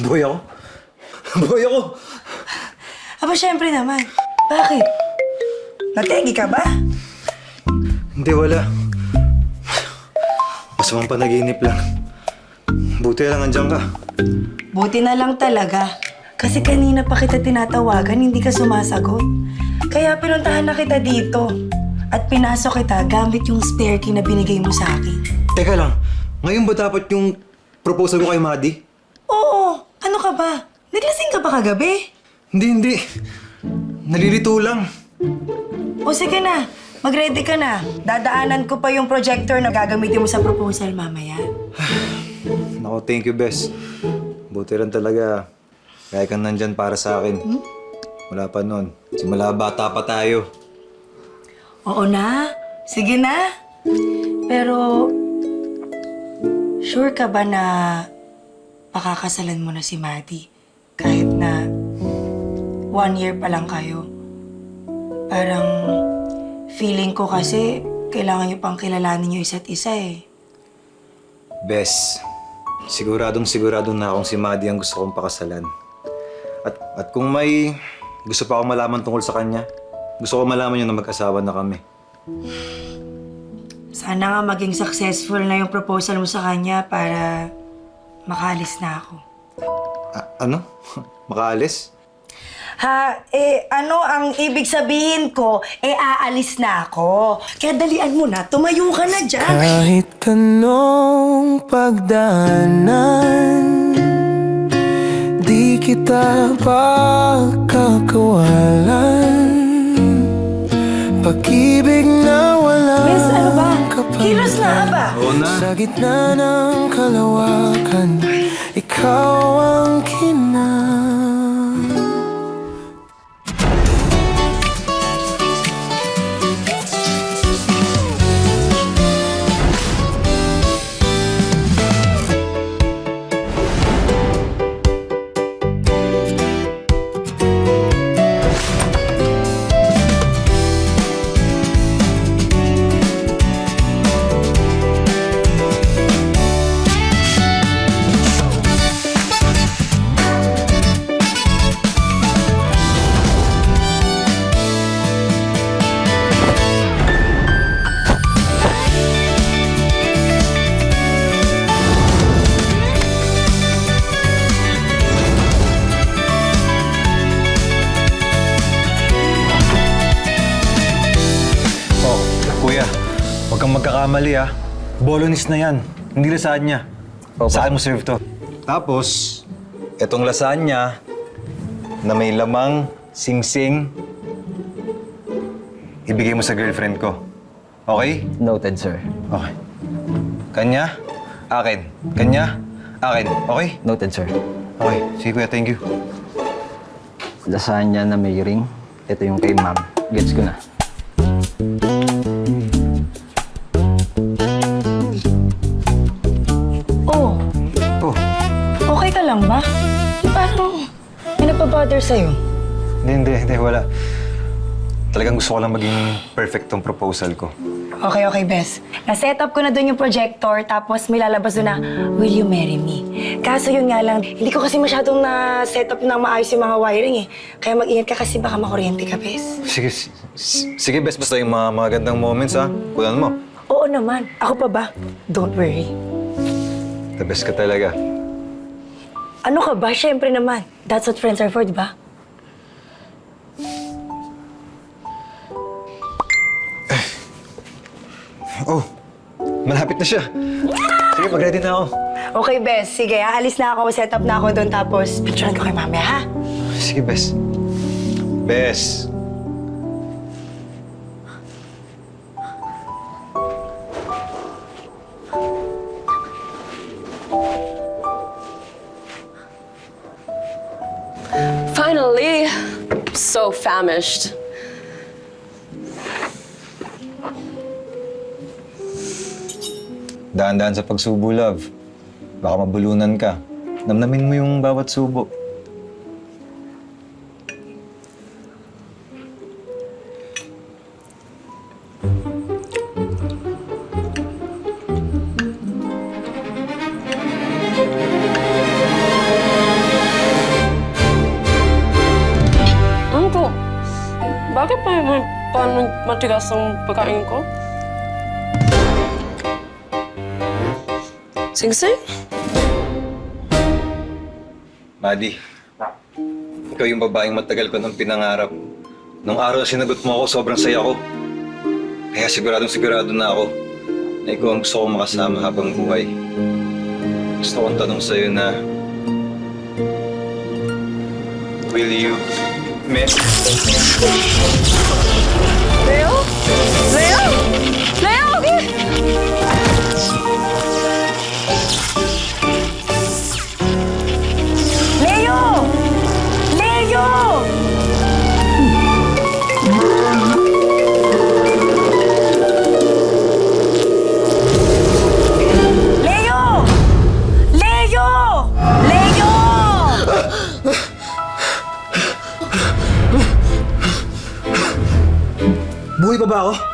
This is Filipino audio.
Boy ako? Boy ako! Aba, syempre naman. Bakit? Nategi ka ba? Hindi, wala. Masamang panaginip lang. Buti lang andyan ka. Buti na lang talaga. Kasi kanina pa kita tinatawagan, hindi ka sumasagot. Kaya pinuntahan na kita dito. At pinasok kita gamit yung spare key na binigay mo sa akin. Teka lang, ngayon ba dapat yung proposal ko kay Maddie? Oo, ano ka ba? Naglasing ka ba kagabi? Hindi. Nalilito lang. O sige na, mag-ready ka na. Dadaanan ko pa yung projector na gagamitin mo sa proposal mamaya. Naku, thank you, Bes. Buti rin talaga. Kaya kang nandyan para sa akin. Wala pa nun. Simula bata pa tayo. Oo na, sige na. Pero, sure ka ba na pakakasalan mo na si Maddie? Kahit na 1 year pa lang kayo. Parang feeling ko kasi kailangan niyo pang kilalanin yung isa't isa eh. Bes, siguradong na akong si Maddie ang gusto kong pakasalan. At kung may gusto pa akong malaman tungkol sa kanya, gusto ko malaman yun na mag-asawa na kami. Sana nga maging successful na yung proposal mo sa kanya para makaalis na ako. Ano? Makaalis? Ano ang ibig sabihin ko? Aalis na ako. Kaya dalian mo na, tumayo ka na dyan. Kahit kanong pagdaanan, di kita pagkakawalan. Pag-ibig na walang Miss, ano ba? kapagitan. Kilos na ba? Oo na. Sa gitna ng kalawakan, ikaw ang kinang. Kuya, huwag kang magkakamali ah. Bolognese na yan. Hindi lasagna. Sa akin mo serve to. Tapos, etong lasagna na may lamang sing-sing, ibigay mo sa girlfriend ko. Okay? Noted, sir. Okay. Kanya, akin. Kanya, akin. Okay? Noted, sir. Okay. Sige kuya, thank you. Lasagna na may ring. Ito yung kay ma'am. Gets ko na. Oh, Oh, okay ka lang ba? Parang may nagpa-bother sa'yo. hindi, wala. Talagang gusto ko lang maging perfect tong proposal ko. Okay, Bes. Na-set up ko na doon yung projector, tapos may lalabas doon na, will you marry me? Kaso yun nga lang, hindi ko kasi masyadong na-set up ng maayos yung mga wiring eh. Kaya mag-ingat ka kasi baka makuryente ka, Bes. Sige, best. Basta yung mga magandang moments, ha? Kunan mo. Oo naman. Ako pa ba? Don't worry. The best ka talaga. Ano ka ba? Siyempre naman. That's what friends are for, di ba? Oh, malapit na siya. Sige, mag-ready na ako. Okay, Bes. Sige, aalis na ako. Set up na ako doon. Tapos, picturean ko kay mamaya, ha? Sige, best. Best. Finally! So famished. Daan-daan sa pagsubo, love. Baka mabulunan ka. Namnamin mo yung bawat subo. Matigas ang pagkain ko. Sing-sing? Maddie, ikaw yung babaeng matagal ko nang pinangarap. Nung araw na sinagot mo ako, sobrang saya ko. Kaya sigurado na ako na ikaw ang gusto kong makasama habang buhay. Gusto kong tanong sa'yo na, will you marry? Leo? Leo? Leo! Leo! Leo! Leo! Leo! Leo! Buhay pa ba ako?